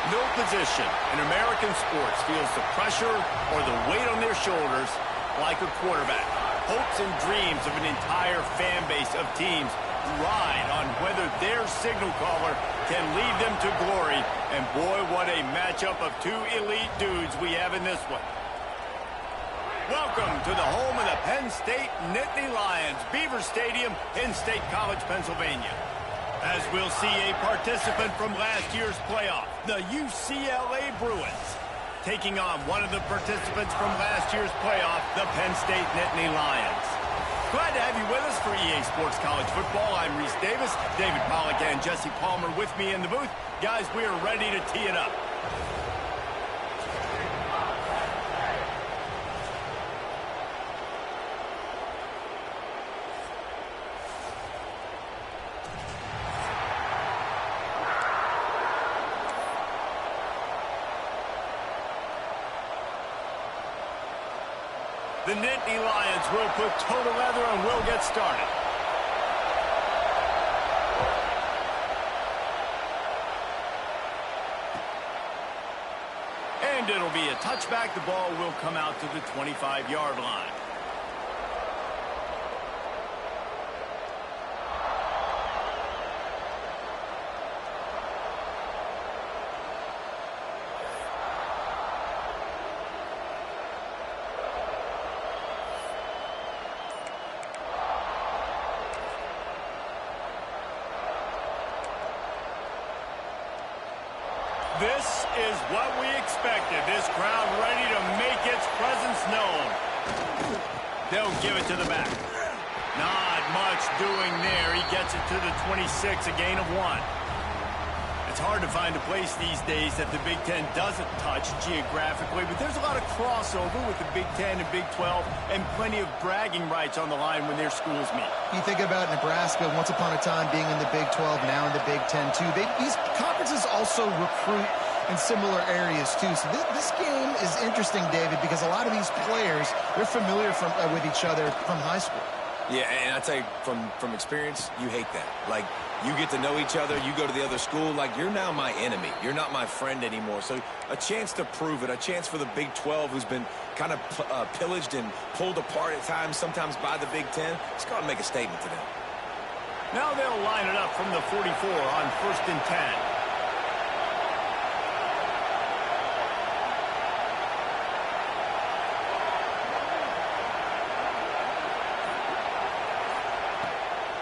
No position in American sports feels the pressure or the weight on their shoulders like a quarterback. Hopes and dreams of an entire fan base of teams ride on whether their signal caller can lead them to glory. And boy, what a matchup of two elite dudes we have in this one. Welcome to the home of the Penn State Nittany Lions, Beaver Stadium in State College, Pennsylvania. As we'll see a participant from last year's playoff, the UCLA Bruins, taking on one of the participants from last year's playoff, the Penn State Nittany Lions. Glad to have you with us for EA Sports College Football. I'm Reese Davis, David Pollack and Jesse Palmer with me in the booth. Guys, we are ready to tee it up. The Nittany Lions will put total leather and we'll get started. And it'll be a touchback. The ball will come out to the 25-yard line. This is what we expected. This crowd ready to make its presence known. They'll give it to the back. Not much doing there. He gets it to the 26, a gain of 1. It's hard to find a place these days that the Big Ten doesn't touch geographically, but there's a lot of crossover with the Big Ten and Big 12 and plenty of bragging rights on the line when their schools meet. You think about Nebraska once upon a time being in the Big 12, now in the Big 10 too. These conferences also recruit in similar areas too. So this game is interesting, David, because a lot of these players, they're familiar with each other from high school. Yeah, and I tell you, from experience, you hate that. Like, you get to know each other, you go to the other school, like, you're now my enemy. You're not my friend anymore. So a chance to prove it, a chance for the Big 12, who's been kind of pillaged and pulled apart at times, sometimes by the Big 10. It's got to make a statement to them. Now they'll line it up from the 44 on 1st and 10.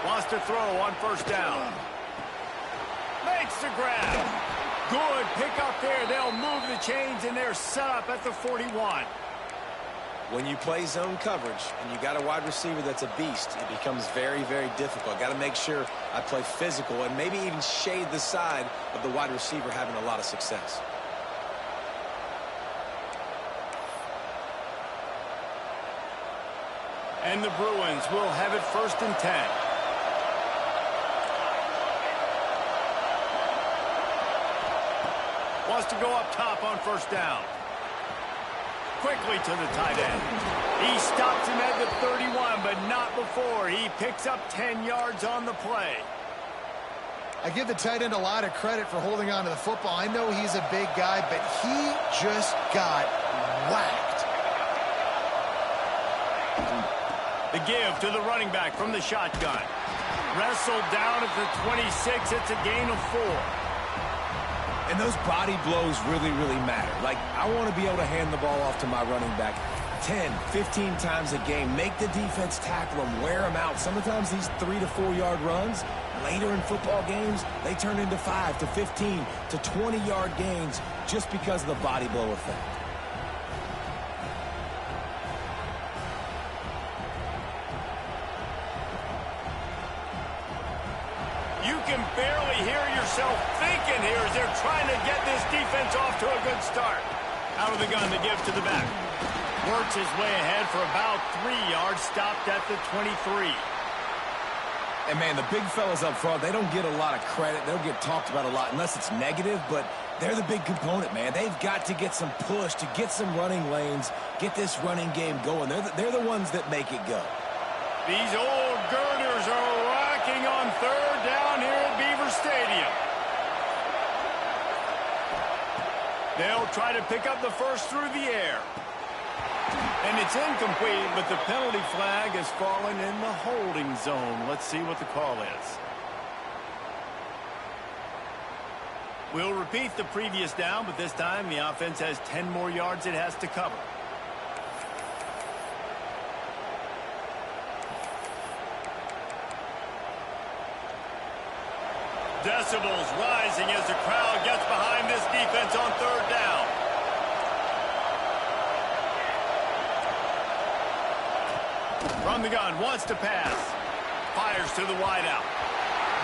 Wants to throw on 1st down. Makes the grab. Good pick up there. They'll move the chains, and they're set up at the 41. When you play zone coverage and you got a wide receiver that's a beast, it becomes very, very difficult. Got to make sure I play physical and maybe even shade the side of the wide receiver having a lot of success. And the Bruins will have it 1st and 10. Wants to go up top on 1st down. Quickly to the tight end. He stops him at the 31, but not before. He picks up 10 yards on the play. I give the tight end a lot of credit for holding on to the football. I know he's a big guy, but he just got whacked. The give to the running back from the shotgun. Wrestled down at the 26. It's a gain of 4. And those body blows really, really matter. Like, I want to be able to hand the ball off to my running back 10, 15 times a game. Make the defense tackle them, wear them out. Sometimes these 3 to 4 yard runs, later in football games, they turn into 5 to 15 to 20 yard gains just because of the body blow effect. You can barely hear yourself thinking here as they're trying to get this defense off to a good start. Out of the gun, the give to the back. Works his way ahead for about 3 yards, stopped at the 23. And, man, the big fellas up front, they don't get a lot of credit. They don't get talked about a lot unless it's negative, but they're the big component, man. They've got to get some push to get some running lanes, get this running game going. They're the ones that make it go. These old girders are rocking on 3rd down here at Beaver Stadium. They'll try to pick up the first through the air. And it's incomplete, but the penalty flag has fallen in the holding zone. Let's see what the call is. We'll repeat the previous down, but this time the offense has 10 more yards it has to cover. Decibels rising as the crowd gets behind this defense on third down. From the gun, wants to pass. Fires to the wideout.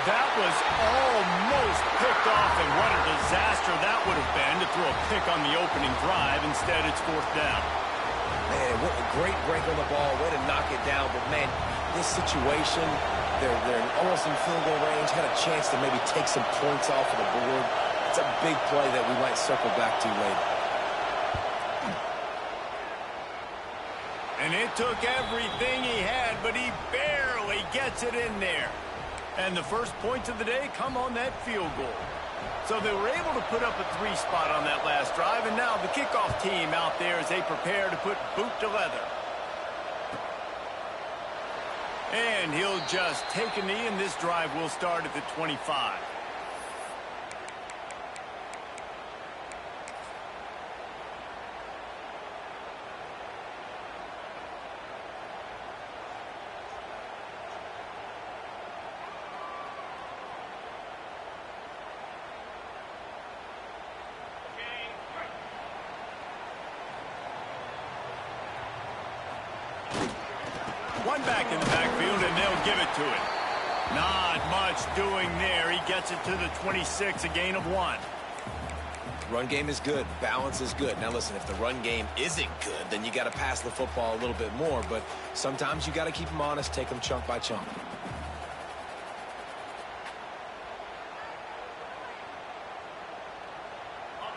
That was almost picked off, and what a disaster that would have been to throw a pick on the opening drive. Instead, it's fourth down. Man, what a great break on the ball. Way to knock it down. But, man, this situation, they're almost in field goal range. Had a chance to maybe take some points off of the board. It's a big play that we might circle back to later. And it took everything he had, but he barely gets it in there. And the first points of the day come on that field goal. So they were able to put up a 3 spot on that last drive, and now the kickoff team out there as they prepare to put boot to leather. And he'll just take a knee, and this drive will start at the 25. One back in the backfield, and they'll give it to him. Not much doing there. He gets it to the 26, a gain of 1. Run game is good. Balance is good. Now, listen, if the run game isn't good, then you got to pass the football a little bit more. But sometimes you got to keep them honest, take them chunk by chunk.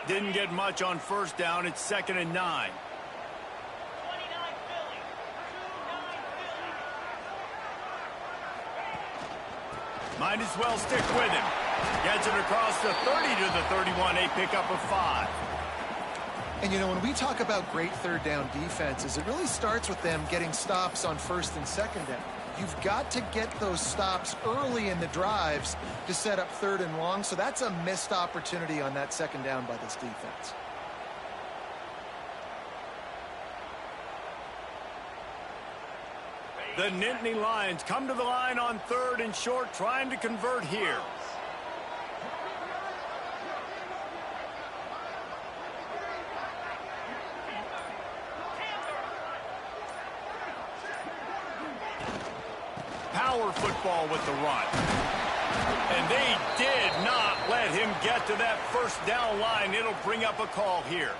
Didn't get much on first down. It's 2nd and 9. Might as well stick with him. Gets it across the 30 to the 31, a pickup of 5. And, you know, when we talk about great third down defenses, it really starts with them getting stops on first and second down. You've got to get those stops early in the drives to set up third and long, so that's a missed opportunity on that second down by this defense. The Nittany Lions come to the line on 3rd and short, trying to convert here. Power football with the run. And they did not let him get to that first down line. It'll bring up a call here.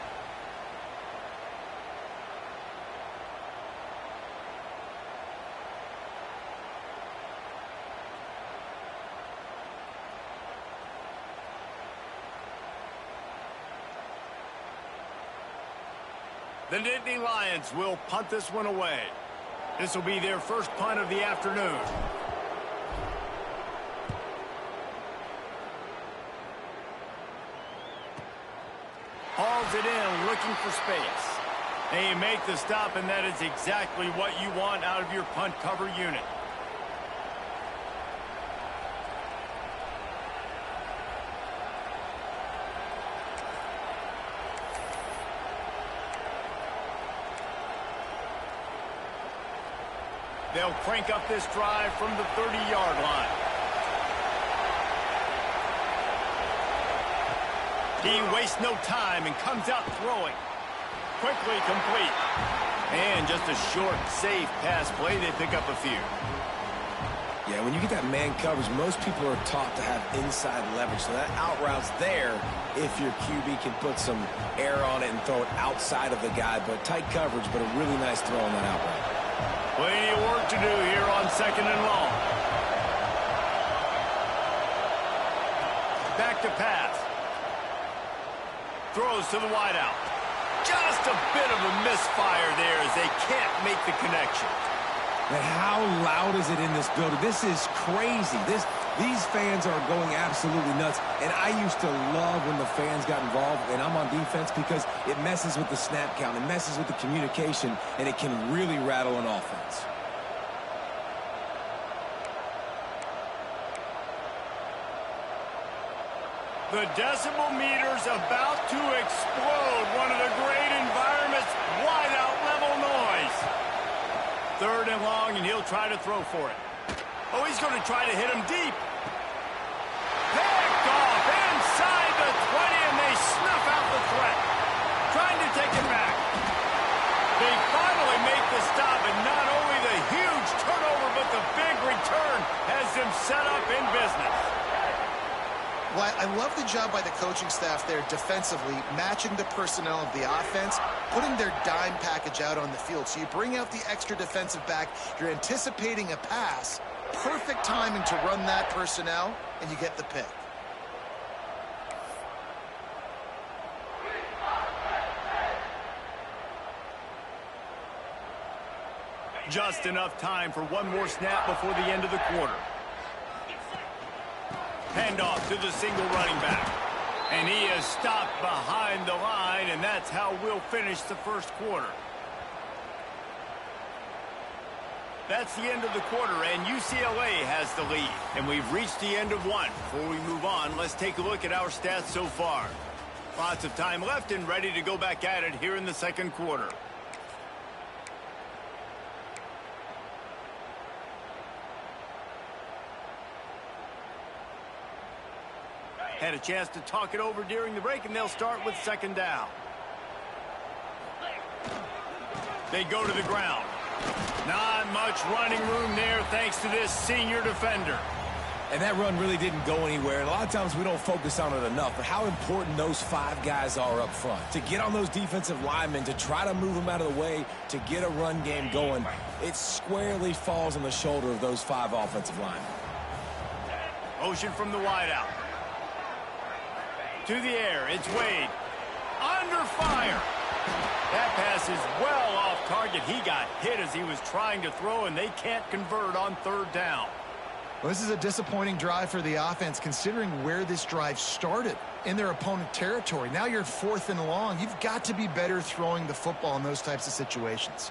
The Nittany Lions will punt this one away. This will be their first punt of the afternoon. Hauls it in, looking for space. And you make the stop, and that is exactly what you want out of your punt cover unit. They'll crank up this drive from the 30-yard line. He wastes no time and comes out throwing. Quickly complete. And just a short, safe pass play. They pick up a few. Yeah, when you get that man coverage, most people are taught to have inside leverage. So that out route's there if your QB can put some air on it and throw it outside of the guy. But tight coverage, but a really nice throw on that out route. Plenty of work to do here on 2nd and long. Back to pass. Throws to the wideout. Just a bit of a misfire there as they can't make the connection. Man, how loud is it in this building? This is crazy. These fans are going absolutely nuts, and I used to love when the fans got involved, and I'm on defense because it messes with the snap count, it messes with the communication, and it can really rattle an offense. The decibel meter's about to explode. One of the great environments, wide-out level noise. 3rd and long, and he'll try to throw for it. Oh, he's going to try to hit him deep. Picked off inside the 20, and they snuff out the threat. Trying to take it back. They finally make the stop, and not only the huge turnover, but the big return has them set up in business. Well, I love the job by the coaching staff there defensively, matching the personnel of the offense, putting their dime package out on the field. So you bring out the extra defensive back, you're anticipating a pass, perfect timing to run that personnel, and you get the pick. Just enough time for one more snap before the end of the quarter. Handoff to the single running back. And he is stopped behind the line, and that's how we'll finish the first quarter. That's the end of the quarter, and UCLA has the lead. And we've reached the end of one. Before we move on, let's take a look at our stats so far. Lots of time left and ready to go back at it here in the second quarter. Had a chance to talk it over during the break, and they'll start with 2nd down. They go to the ground. Not much running room there thanks to this senior defender. And that run really didn't go anywhere. And a lot of times we don't focus on it enough, but how important those 5 guys are up front. To get on those defensive linemen, to try to move them out of the way, to get a run game going, it squarely falls on the shoulder of those 5 offensive linemen. Motion from the wideout. To the air, it's Wade. Under fire. That pass is well off target. He got hit as he was trying to throw, and they can't convert on 3rd down. Well, this is a disappointing drive for the offense, considering where this drive started, in their opponent territory. Now you're 4th and long. You've got to be better throwing the football in those types of situations.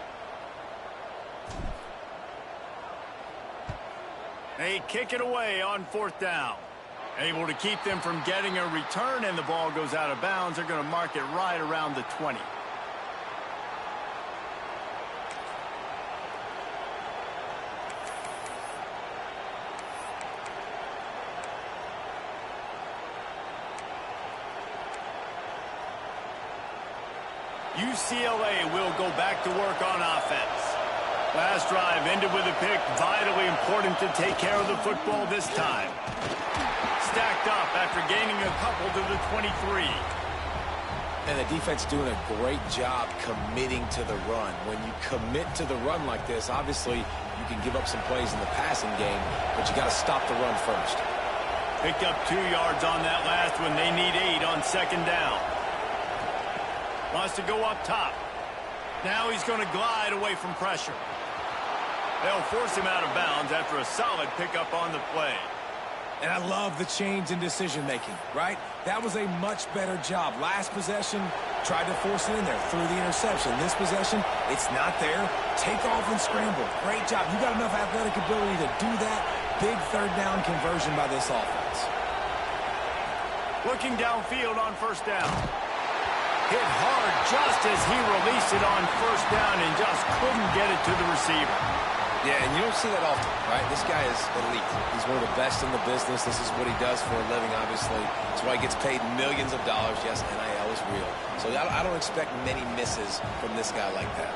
They kick it away on 4th down. Able to keep them from getting a return, and the ball goes out of bounds. They're going to mark it right around the 20. UCLA will go back to work on offense. Last drive ended with a pick. Vitally important to take care of the football this time. Stacked up after gaining a couple to the 23. And the defense doing a great job committing to the run. When you commit to the run like this, obviously you can give up some plays in the passing game, but you got to stop the run first. Picked up 2 yards on that last one. They need 8 on 2nd down. Wants to go up top. Now he's going to glide away from pressure. They'll force him out of bounds after a solid pickup on the play. And I love the change in decision-making, right? That was a much better job. Last possession, tried to force it in there, threw the interception. This possession, it's not there. Take off and scramble. Great job. You got enough athletic ability to do that. Big 3rd down conversion by this offense. Looking downfield on 1st down. Hit hard just as he released it on 1st down and just couldn't get it to the receiver. Yeah, and you don't see that often, right? This guy is elite. He's one of the best in the business. This is what he does for a living, obviously. That's why he gets paid millions of dollars. Yes, NIL is real. So I don't expect many misses from this guy like that.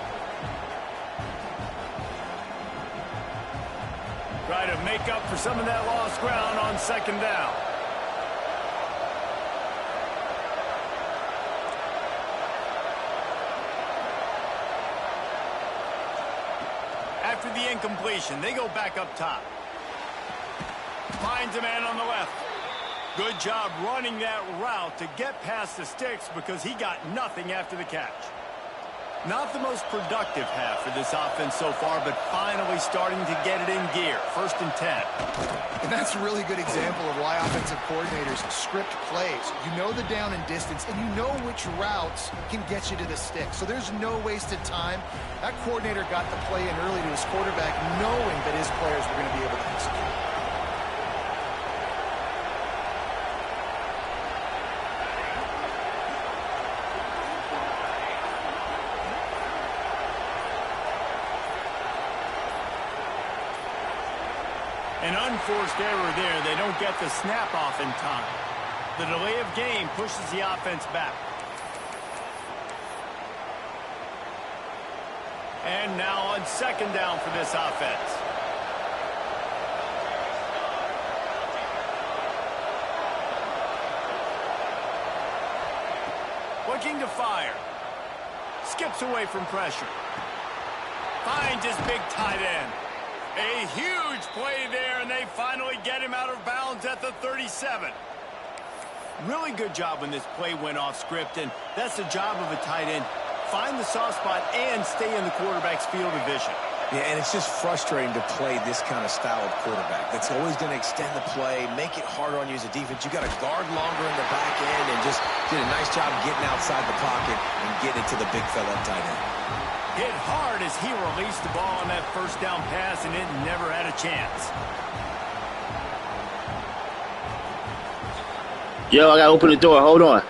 Try to make up for some of that lost ground on 2nd down. After the incompletion, they go back up top. Finds a man on the left. Good job running that route to get past the sticks because he got nothing after the catch. Not the most productive half for this offense so far, but finally starting to get it in gear. 1st and 10. And that's a really good example of why offensive coordinators script plays. You know the down and distance, and you know which routes can get you to the stick. So there's no wasted time. That coordinator got the play in early to his quarterback, knowing that his players were going to be able to execute. An unforced error there. They don't get the snap off in time. The delay of game pushes the offense back. And now on 2nd down for this offense. Looking to fire. Skips away from pressure. Finds his big tight end. A huge play there, and they finally get him out of bounds at the 37. Really good job when this play went off script, and that's the job of a tight end. Find the soft spot and stay in the quarterback's field of vision. Yeah, and it's just frustrating to play this kind of style of quarterback. That's always going to extend the play, make it harder on you as a defense. You got to guard longer in the back end and just did a nice job getting outside the pocket and getting it to the big fella tight end. Hit hard as he released the ball on that 1st down pass, and it never had a chance. Yo, I gotta open the door. Hold on.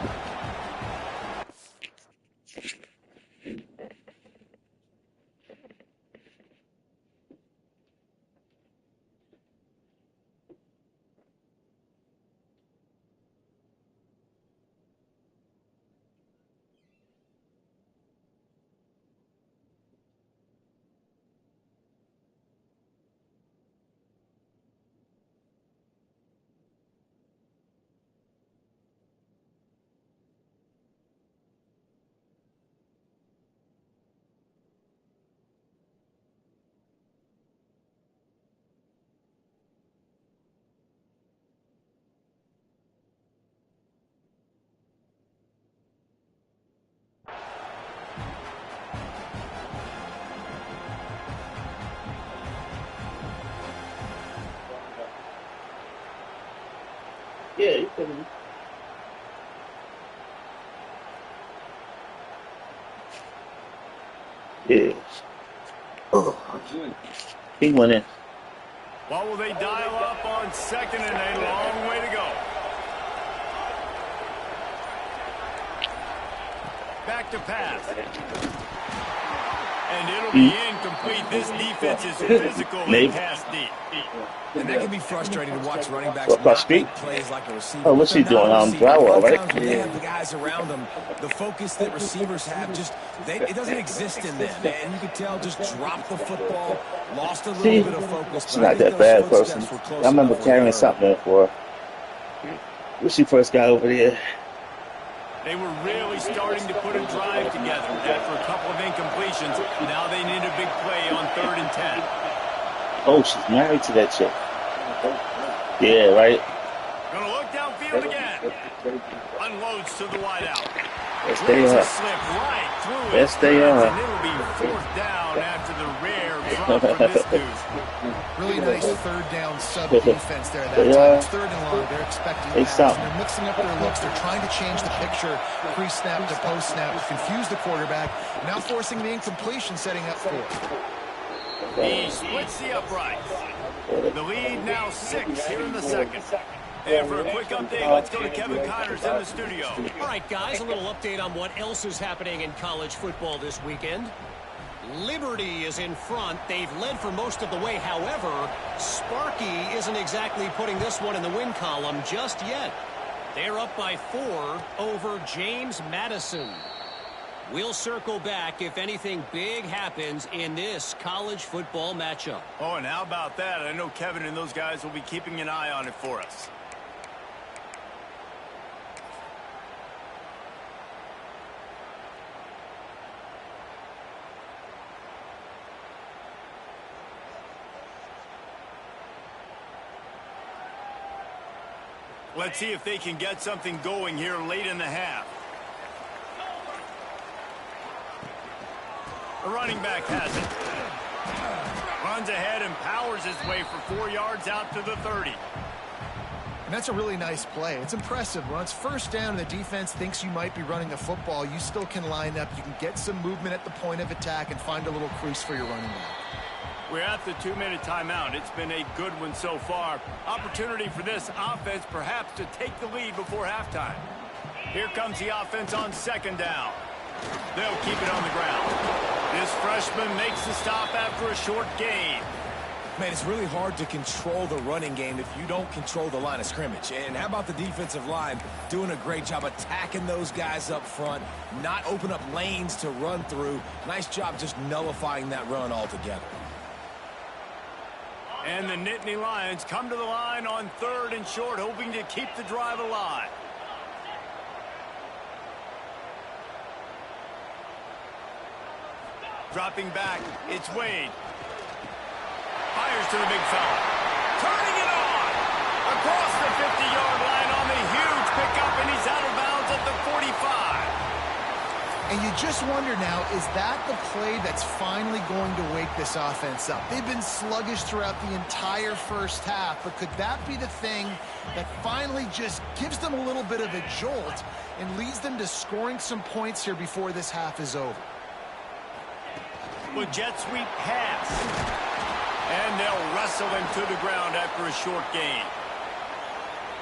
Yeah, you can. Yeah. Oh, he went in. What will they dial up on 2nd and a long way to go? Back to pass. And it'll be incomplete. This defense is physical and pass deep. And that can be frustrating to watch running backs not make plays like a receiver. Oh, what's he doing? Drywall, right? When they have the guys around them, the focus that receivers have, it doesn't exist in them. And you can tell, just dropped the football, lost a little bit of focus. It's not that bad, person. I remember carrying something there for. What's he first got over there? They were really starting to put a drive together after a couple of incompletions. Now they need a big play on 3rd and 10. Oh, she's married to that chick. Yeah, right? Gonna look downfield again. Unloads to the wideout. Yes, they are. Slip right through yes, they are. And it'll be 4th down after the rare drop from this dude. Really nice 3rd down sub defense there. That time. It's 3rd and long. They're expecting pass. They're mixing up their looks. They're trying to change the picture pre-snap to post-snap to confuse the quarterback. Now forcing the incompletion, setting up 4th. He splits the uprights. The lead now 6 here in the 2nd. And for a quick update, let's go to Kevin Connors in the studio. All right, guys, a little update on what else is happening in college football this weekend. Liberty is in front. They've led for most of the way. However, Sparky isn't exactly putting this one in the win column just yet. They're up by 4 over James Madison. We'll circle back if anything big happens in this college football matchup. Oh, and how about that? I know Kevin and those guys will be keeping an eye on it for us. Let's see if they can get something going here late in the half. The running back has it. Runs ahead and powers his way for 4 yards out to the 30. And that's a really nice play. It's impressive. When it's first down and the defense thinks you might be running the football, you still can line up. You can get some movement at the point of attack and find a little crease for your running back. We're at the 2-minute timeout. It's been a good one so far. Opportunity for this offense perhaps to take the lead before halftime. Here comes the offense on second down. They'll keep it on the ground. This freshman makes the stop after a short gain. Man, it's really hard to control the running game if you don't control the line of scrimmage. And how about the defensive line doing a great job attacking those guys up front, not open up lanes to run through. Nice job just nullifying that run altogether. And the Nittany Lions come to the line on 3rd and short, hoping to keep the drive alive. Dropping back, it's Wade. Fires to the big fella. Turning it on! Across the 50-yard line on the huge pickup, and he's out of bounds at the 45. And you just wonder now, is that the play that's finally going to wake this offense up? They've been sluggish throughout the entire first half, but could that be the thing that finally just gives them a little bit of a jolt and leads them to scoring some points here before this half is over? With jet sweep pass. And they'll wrestle him to the ground after a short gain.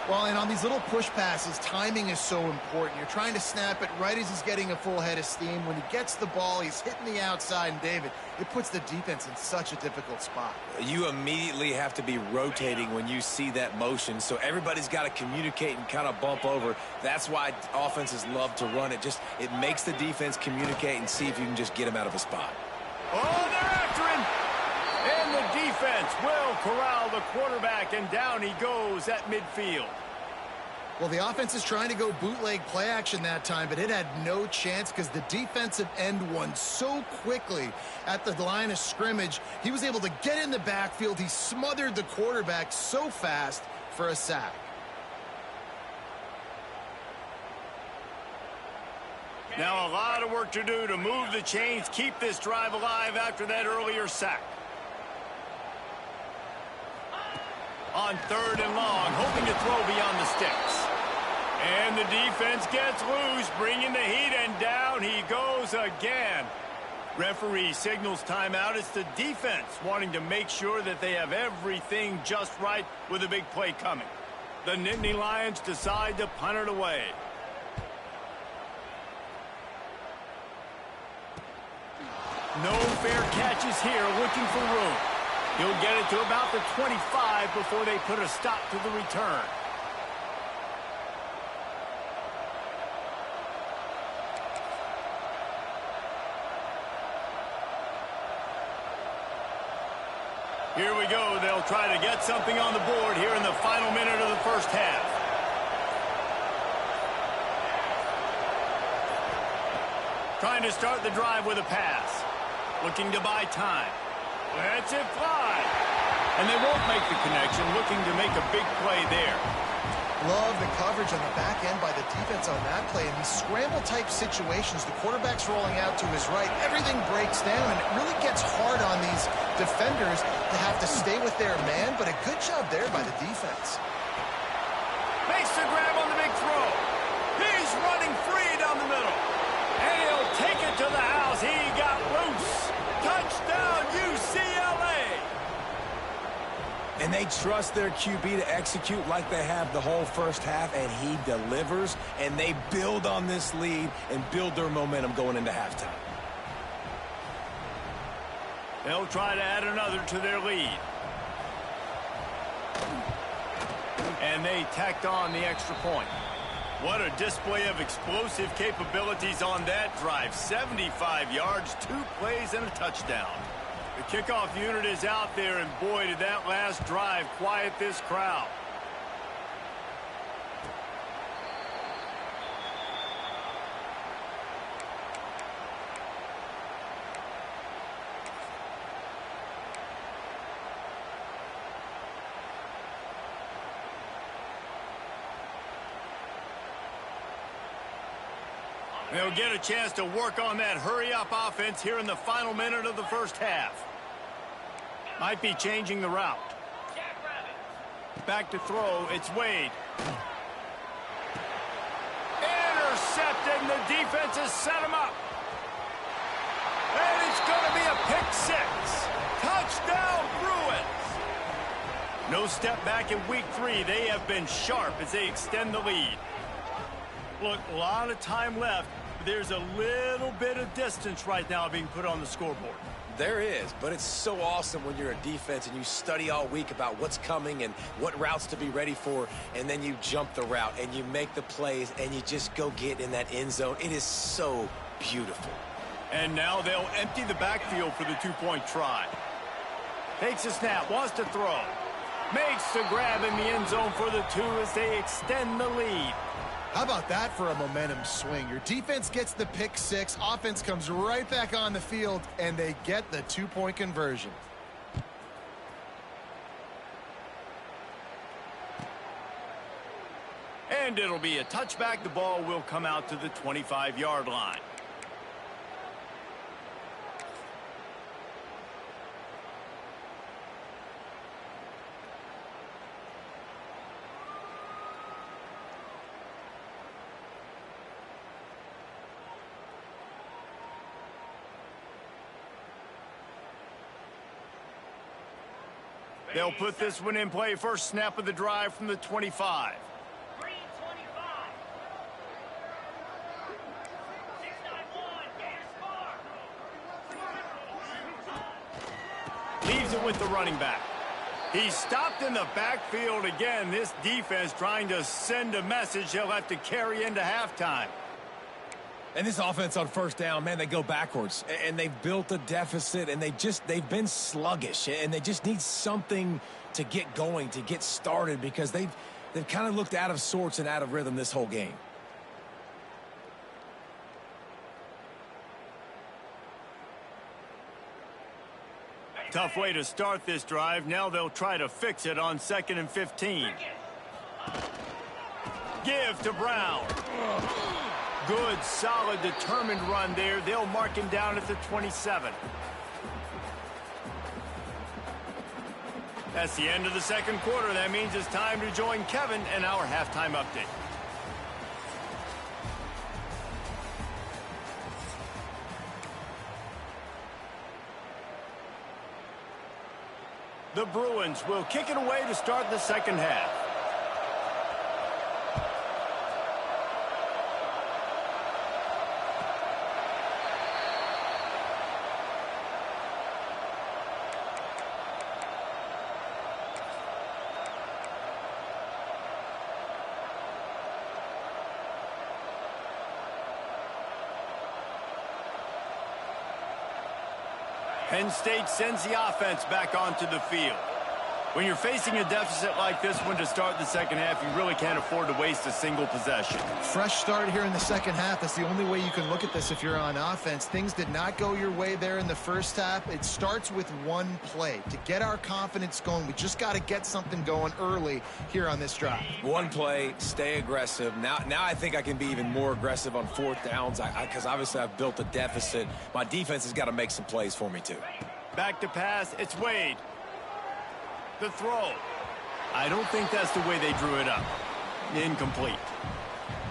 Well, and on these little push passes, timing is so important. You're trying to snap it right as he's getting a full head of steam. When he gets the ball, he's hitting the outside, and David, it puts the defense in such a difficult spot. You immediately have to be rotating when you see that motion, so everybody's got to communicate and kind of bump over. That's why offenses love to run it. It makes the defense communicate and see if you can just get him out of a spot. Oh, they're after him! And the defense will corral the quarterback, and down he goes at midfield. Well, the offense is trying to go bootleg play action that time, but it had no chance because the defensive end won so quickly at the line of scrimmage. He was able to get in the backfield. He smothered the quarterback so fast for a sack. Now a lot of work to do to move the chains, keep this drive alive after that earlier sack. On 3rd and long, hoping to throw beyond the sticks. And the defense gets loose, bringing the heat, and down he goes again. Referee signals timeout. It's the defense wanting to make sure that they have everything just right with a big play coming. The Nittany Lions decide to punt it away. No fair catches here, looking for room. He'll get it to about the 25 before they put a stop to the return. Here we go. They'll try to get something on the board here in the final minute of the first half. Trying to start the drive with a pass. Looking to buy time. Lets it fly. And they won't make the connection, looking to make a big play there. Love the coverage on the back end by the defense on that play. In these scramble-type situations, the quarterback's rolling out to his right. Everything breaks down, and it really gets hard on these defenders to have to stay with their man, but a good job there by the defense. Makes the grab on the big throw. He's running free down the middle. And he'll take it to the house. He got loose. Touchdown, UCLA. And they trust their QB to execute like they have the whole first half, and he delivers, and they build on this lead and build their momentum going into halftime. They'll try to add another to their lead. And they tacked on the extra point. What a display of explosive capabilities on that drive. 75 yards, 2 plays, and a touchdown. The kickoff unit is out there, and boy, did that last drive quiet this crowd. They'll get a chance to work on that hurry-up offense here in the final minute of the first half. Might be changing the route. Back to throw. It's Wade. Intercepted, and the defense has set him up. And it's going to be a pick six. Touchdown, Bruins. No step back in week 3. They have been sharp as they extend the lead. Look, a lot of time left. There's a little bit of distance right now being put on the scoreboard. There is, but it's so awesome when you're a defense and you study all week about what's coming and what routes to be ready for, and then you jump the route and you make the plays and you just go get in that end zone. It is so beautiful. And now they'll empty the backfield for the two-point try. Takes a snap, wants to throw. Makes the grab in the end zone for the 2 as they extend the lead. How about that for a momentum swing? Your defense gets the pick six, offense comes right back on the field, and they get the two-point conversion. And it'll be a touchback. The ball will come out to the 25-yard line. They'll put this one in play. First snap of the drive from the 25. Leaves it with the running back. He's stopped in the backfield again. This defense trying to send a message they'll have to carry into halftime. And this offense on first down, man, they go backwards. And they've built a deficit, and they've been sluggish. And they just need something to get going, to get started, because they've kind of looked out of sorts and out of rhythm this whole game. Tough way to start this drive. Now they'll try to fix it on 2nd and 15. Give to Brown. Good, solid, determined run there. They'll mark him down at the 27. That's the end of the second quarter. That means it's time to join Kevin and our halftime update. The Bruins will kick it away to start the second half. Penn State sends the offense back onto the field. When you're facing a deficit like this one to start the second half, you really can't afford to waste a single possession. Fresh start here in the second half. That's the only way you can look at this if you're on offense. Things did not go your way there in the first half. It starts with one play. To get our confidence going, we just got to get something going early here on this drive. One play, stay aggressive. Now I think I can be even more aggressive on fourth downs because obviously I've built a deficit. My defense has got to make some plays for me too. Back to pass. It's Wade. The throw. I don't think that's the way they drew it up. Incomplete.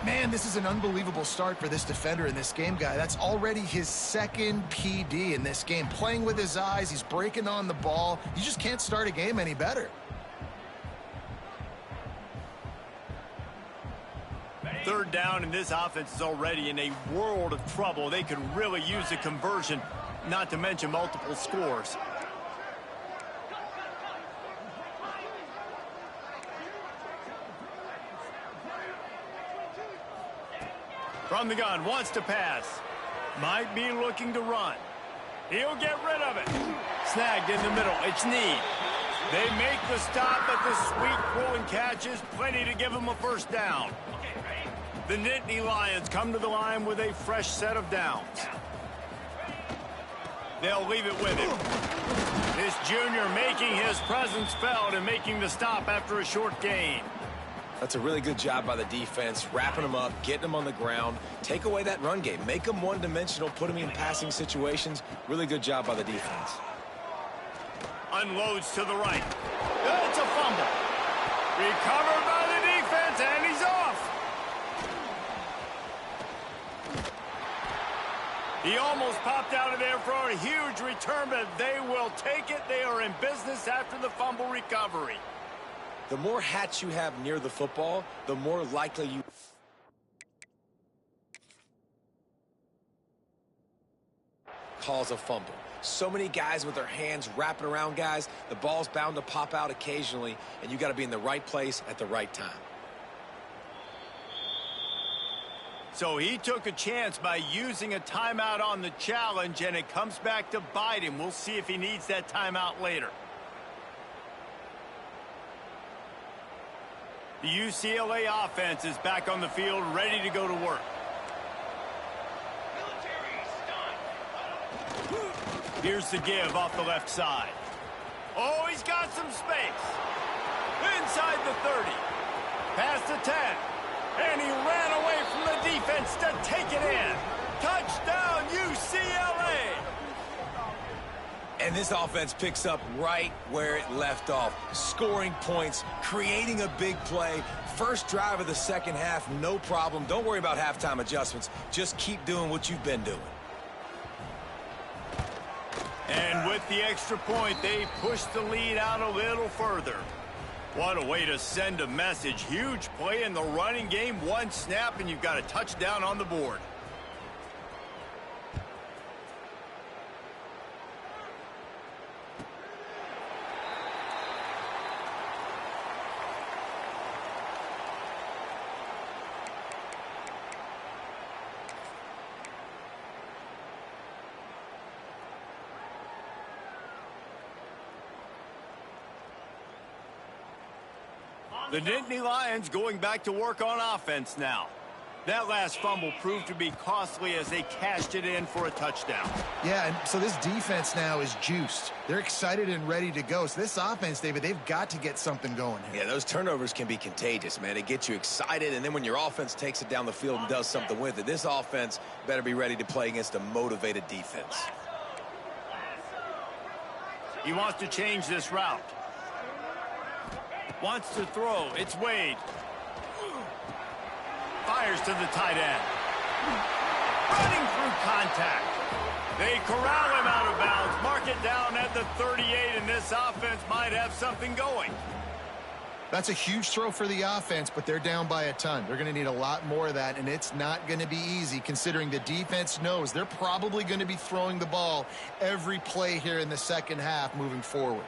Man, this is an unbelievable start for this defender in this game, guy. That's already his second PD in this game. Playing with his eyes, he's breaking on the ball. You just can't start a game any better. Third down, and this offense is already in a world of trouble. They could really use a conversion, not to mention multiple scores. From the gun, wants to pass. Might be looking to run. He'll get rid of it. Snagged in the middle. It's Need. They make the stop, but the sweet throw and catch is plenty to give them a first down. The Nittany Lions come to the line with a fresh set of downs. They'll leave it with him. This junior making his presence felt and making the stop after a short gain. That's a really good job by the defense, wrapping them up, getting them on the ground. Take away that run game. Make them one-dimensional, put them in passing situations. Really good job by the defense. Unloads to the right. It's a fumble. Recovered by the defense, and he's off. He almost popped out of there for a huge return, but they will take it. They are in business after the fumble recovery. The more hats you have near the football, the more likely you cause a fumble. So many guys with their hands wrapping around guys, the ball's bound to pop out occasionally, and you got to be in the right place at the right time. So he took a chance by using a timeout on the challenge, and it comes back to bite him. We'll see if he needs that timeout later. The UCLA offense is back on the field, ready to go to work. Here's the give off the left side. Oh, he's got some space. Inside the 30. Past the 10. And he ran away from the defense to take it in. Touchdown, UCLA! And this offense picks up right where it left off. Scoring points, creating a big play. First drive of the second half, no problem. Don't worry about halftime adjustments. Just keep doing what you've been doing. And with the extra point, they push the lead out a little further. What a way to send a message. Huge play in the running game. One snap, and you've got a touchdown on the board. The Nittany Lions going back to work on offense now. That last fumble proved to be costly as they cashed it in for a touchdown. Yeah, and so this defense now is juiced. They're excited and ready to go. So this offense, David, they've got to get something going here. Yeah, those turnovers can be contagious, man. They get you excited, and then when your offense takes it down the field and does something with it, this offense better be ready to play against a motivated defense. He wants to change this route. Wants to throw. It's Wade. Fires to the tight end. Running through contact. They corral him out of bounds. Mark it down at the 38, and this offense might have something going. That's a huge throw for the offense, but they're down by a ton. They're going to need a lot more of that, and it's not going to be easy considering the defense knows they're probably going to be throwing the ball every play here in the second half moving forward.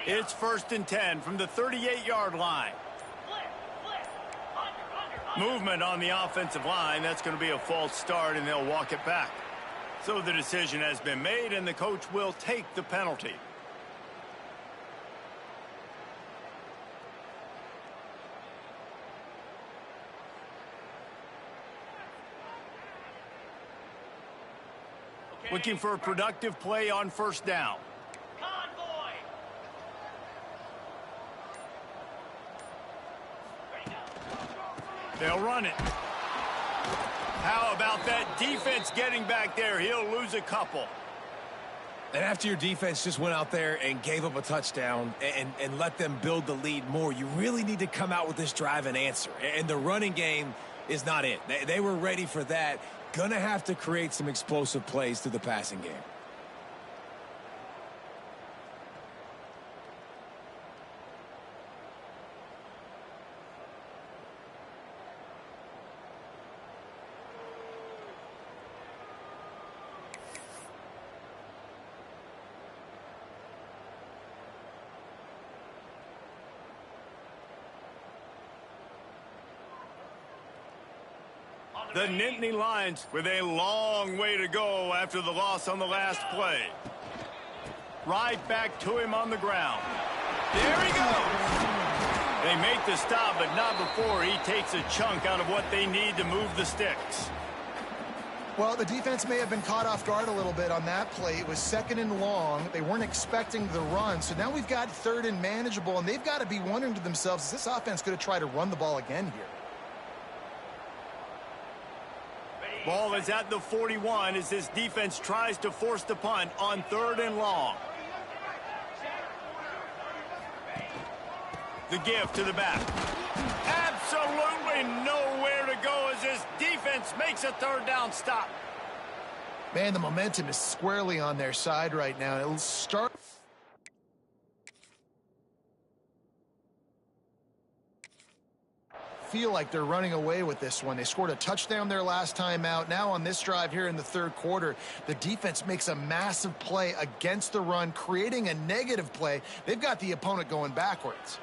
It's 1st and 10 from the 38-yard line. Movement on the offensive line. That's going to be a false start, and they'll walk it back. So the decision has been made, and the coach will take the penalty. Looking for a productive play on 1st down. They'll run it. How about that defense getting back there? He'll lose a couple. And after your defense just went out there and gave up a touchdown and let them build the lead more, you really need to come out with this drive and answer. And the running game is not it. They were ready for that. Gonna have to create some explosive plays through the passing game. The Nittany Lions with a long way to go after the loss on the last play. Right back to him on the ground. There he goes. They make the stop, but not before he takes a chunk out of what they need to move the sticks. Well, the defense may have been caught off guard a little bit on that play. It was 2nd and long. They weren't expecting the run. So now we've got 3rd and manageable, and they've got to be wondering to themselves, is this offense going to try to run the ball again here? Ball is at the 41 as this defense tries to force the punt on 3rd and long. The give to the back. Absolutely nowhere to go as this defense makes a 3rd down stop. Man, the momentum is squarely on their side right now. It'll start. Feel like they're running away with this one. They scored a touchdown their last time out. Now on this drive here in the 3rd quarter, the defense makes a massive play against the run, creating a negative play. They've got the opponent going backwards.